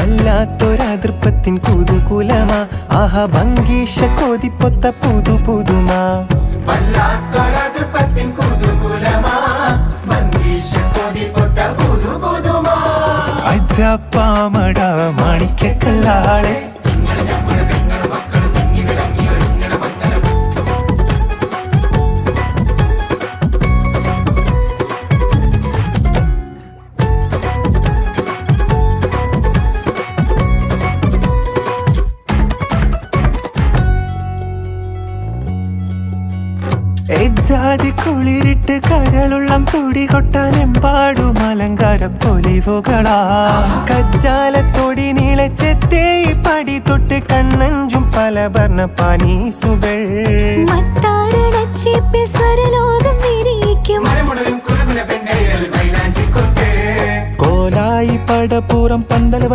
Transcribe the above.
വല്ലാത്തൊരതൃപ്പത്തിൻ കുതുകുലമാ ആഹാ ഭംഗീഷ കൊതിപ്പൊത്ത പുതു പുതുമാ വല്ലാത്തൊരതൃപ്പത്തിൻ കുതുകുലമാ ഭംഗീഷ കൊതിപ്പൊത്ത പുതു പുതുമാ അജപ്പാമട മാണിക്കല്ലാളെ ജാതി കുളിരിട്ട് കരളുള്ളം തുടി കൊട്ടാനെമ്പാടും അലങ്കാര പൊലിവുകളാ കജ്ജാലത്തൊടി നീളച്ചെത്തേ പടി തൊട്ട് കണ്ണഞ്ചും പല വർണ്ണ പാനീസുകൾ കോലായി പടപ്പുറം പന്തൽ